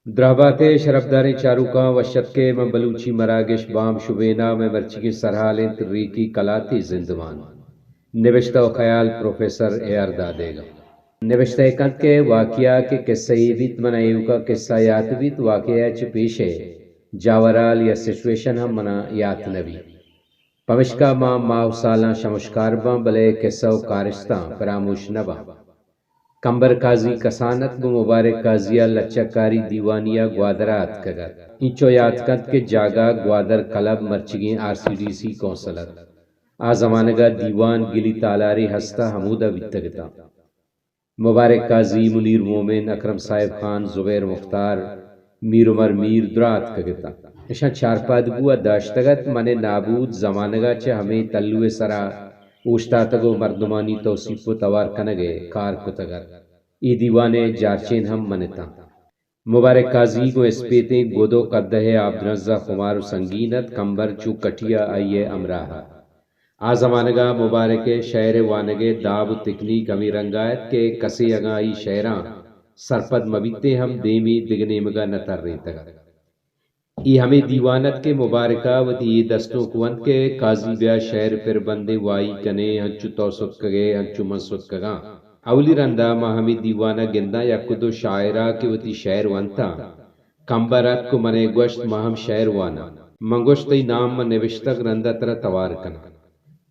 درہبات شرفدار چاروکاں و شتکے میں بلوچی مراگش بام شبینا میں مرچی سرحالیں تریکی کلاتی زندوان نوشتہ و خیال پروفیسر اے آر دادیگا نوشتہ کند کے واقعہ کے قصہ بیت منا ایو کا قصہ یات بیت واقعہ چ پیشے جاورال یا سچویشن ہم منا یات نبی پمشکا ماں ماہ سالاں شمشکار باں بلے قصہ و کارستاں فراموش نبا کمبر قاضی کسانت گو مبارک قاضیہ لچکاری دیوانیہ گوادرات کگر انچو یاد کند کے جاگا گوادر کلب مرچگیں RCDC کونسلر آ زمانگا دیوان گلی تالاری ہستا حمودہ ویتگتا مبارک قاضی منیر مومن اکرم صاحب خان زبیر مختار میر عمر میر درات کگتا اشان چارپاد بوا داشتگت من نابود زمانگا چہ ہمیں تلوے سرا اوشتاتگو مردمانی توصیف و توار کنگے کار کتگر ای دیوانے جارچین ہم منتا مبارک قاضی کو اسپیتیں گودو قدہ عبدالرزا خمار و سنگینت کمبر چو کٹیا آئیے امراہا آ زمانگا مبارک شعر وانگے داب و تکنیک ہمیں رنگایت کے کسی اگائی شعراں سرپد مبیتے ہم دیمی دگنے مگا نتر ریتگا ای ہمیں دیوانت کے مبارکہ و تی دستوں کوند کے قاضی بیا شعر پر بندے وائی کنے ہنچو توسط کگے ہنچو منسوط کگاں اولی رندہ ما ہمیں دیوانہ گندہ یا کدو شاعرہ کے و تی شعر وانتا کمبرات کو منے گوشت ما ہم شعر وانا منگوشتی نام من نوشتگ رندہ ترہ توار کنا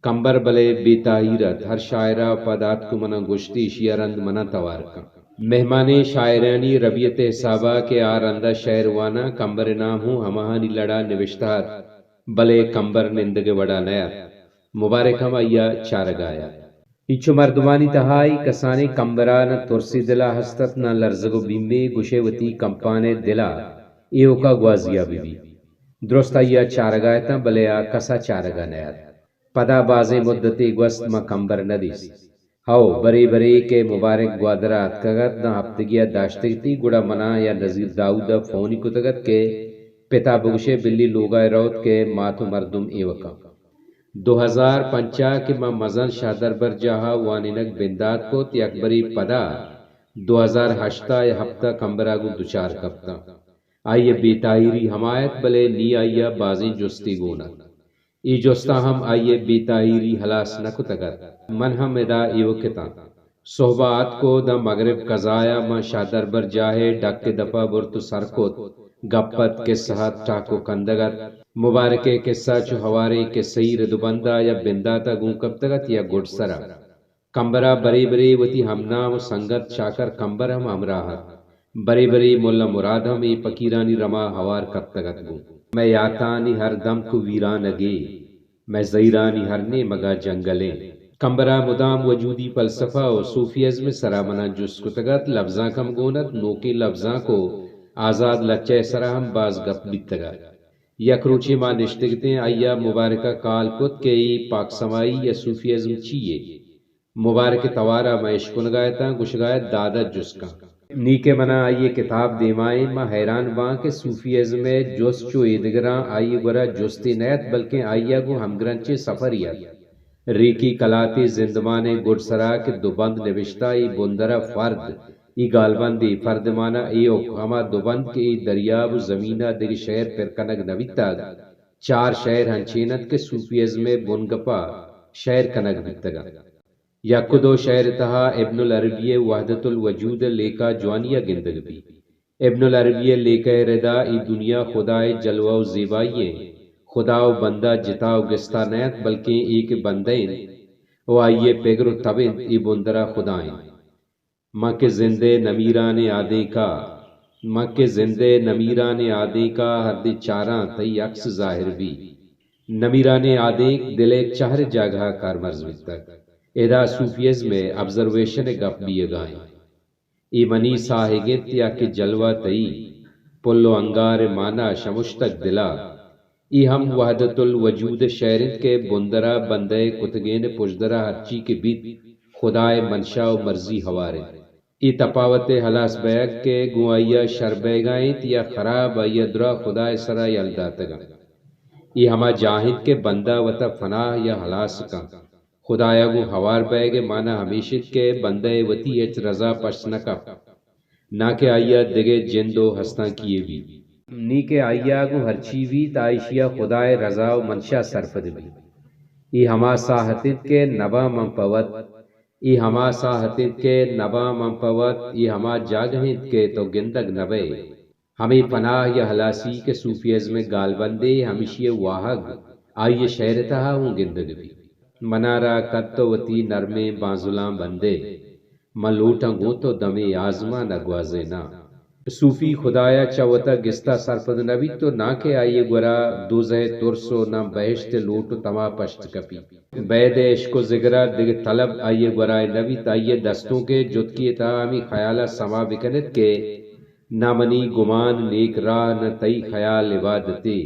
کمبر بلے بے تاہیرت ہر شاعرہ پادات کو منا گوشتی شیع رند منا توار کنا مہمان شاعرانی ربیت حسابہ کے آرندہ شعر وانا کمبر نام ہوں ہمہانی لڑا نوشتہت بلے کمبر نندگ وڑا نیا مبارک ہم آیا چارگایا ایچو مردمانی تہائی کسانے کمبران ترسی دلا ہستت نہ لرزگو بیمے گشے وتی کمپانے دلا ایو کا گوازیا بی درست آیا چارگایتا بلے آ کسا چارگا نیا پدا بازے مدتی گوست ما کمبر ندیس ہاؤ بری بری کے مبارک گوادرات کگت نہ ہفتگیا داشتگتی گڑا منا یا نظیر داؤدہ فونی کتگت کے پتا بگشے بلی لوگا روت کے ماتو مردم ایوکا 2005 کے ما مزن شادر بر جاہا وانینک بندات کو تی اکبری پدا 2008 یا ہفتہ کمبراگو دوچار کپتا آئیے بیتاہیری حمایت بلے نی آئیے بازیں جستی گونا ای جستا ہم آئیے بیتاہیری حلاس نکو تگت من ہم ادا ایو کتا صحبات کو دا مغرب قضایا ما شادر بر جاہے ڈک دفع برتو سرکت گپت کے سہت ٹاکو کندگت مبارکے قصہ چو ہوارے کے سیر دوبندہ یا بنداتا گون کبتگت یا گڑ سرا کمبرا بری بری وتی ہم نام سنگت شاکر کمبر ہم امراہت بری بری مولا مراد ہم ای پکیرانی رما ہوار کبتگت گون میں یاتانی ہر دم کو ویران اگے میں زیرانی ہرنے مگا جنگلیں کمبرا مدام وجودی فلسفہ و صوفیزم سرا منا جس کتگت لفظاں کم گونت نوکی لفظاں کو آزاد لچے سرا ہم باز گپ بیتگا یک روچے ماں نشتگتے آیا مبارکہ کال کت کے ای پاک سمائی یا صوفیزم چیئے مبارک توارا میں اشکنگایتا گشگایت دادا جسکا نیکے منا آئیے کتاب دیمائیں ماں حیران باں کے صوفیزم جس چو ایدگراں آئیے گرا جستی نیت بلکہ آئیا گو ہمگرنچے سفریت ریکی کلاتی زندمانے گڑ سرا کے دو بند نوشتہ ای بندرہ فرد ای گالبندی فرد مانا ایو ہما دو بند کے ای دریاب زمینہ دگ شہر پر کنگ نویتا چار شہر ہنچینت کے صوفیزم بنگپا شہر کنگ بیتگا یک دو شہر تہا ابن العربی وحدت الوجود لیکا جوانیہ گندگ بھی ابن العربی لیکا ردا ای دنیا خدای جلوہ و زیبائییں خدا و بندہ جتا و گستا نیت بلکہ ایک بندین و آئیے پیگر و تبند ای بندرہ خدائیں ماں کے زندے نمیران آدے کا ماں کے زندے نمیران آدے کا ہر دے چاراں تی عکس ظاہر بھی نمیران آدے دلے چہر جاگہ کار مرزوی تک ادا صوفیزم میں ابزرویشن گپ بھی گائیں ای منی ساہگت یا کہ جلوہ تی پلو انگار مانا شمشتک دلا ای ہم وحدت الوجود شہرت کے بندرہ بندے کتگین پجدرہ ہرچی کے بیت خدای منشا و مرضی ہوارے ای تپاوت حلاس بیگ کے گوائیا شربیگائیں یا خراب آئیا درا خدای سرا یلداتگا ای ہما جاہد کے بندہ وطا فناہ یا حلاس کا خدایا گو ہوار بیگ مانا ہمیشت کے بندے وتی اچ رضا پشنکا نہ کہ آیا دگے جند و ہستاں کیے بھی نی کہ آیا گو ہرچی بھی تائشیا خدائے رضا و منشا سرپد بھی ای ہما ساہتت کے نبا منپوت ای ہما ساہتت کے نبا منپوت ای ہما جاگہت کے تو گندگ نبے ہمیں پناہ یا ہلاسی کے صوفیزم میں گال بندے ہمیشی واہگ آئیے شہرتہا ہوں گندگ بھی منارا کتو وتی نرمے بانزلاں بندے من لوٹاں گو تو دمے آزما نگوازے نا صوفی خدایا چوتا گستا سرپد نبی تو نہ کہ آئیے گورا دوزہ ترسو نہ بہشت لوٹو تما پشت کپی بید عشق و زگرہ دگ طلب آئیے گورائے نبی تائیے دستوں کے جت کی اتہامی خیالہ سما بکنت کے نہ منی گمان نیک راہ نہ تئی خیال عبادتے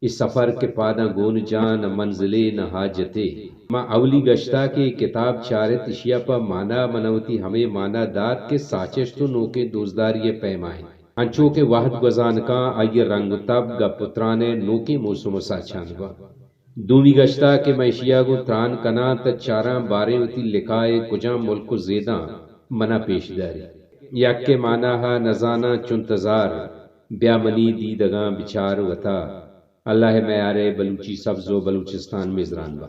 اس سفر کے پاداں گون جان نہ منزلے نہ حاجتے ما اولی گشتا کے کتاب چارت اشیا پا مانا منوتی ہمیں مانا داد کے ساچش تو نو کے دوزداری پیمائیں انچو کے واحد گزانکاں آئیے رنگ تب گا پترانے نو کے موسم ساچانگا دومی گشتا کے میشیا گو تران کنا تا چاراں بارے ہوتی لکھائے کجاں ملک و زیداں منا پیش داری یک کے مانا ہا نزانا چنتظار بیا منی دیدگاں بچار وطا اللہ میارے بلوچی سبز و بلوچستان میزران با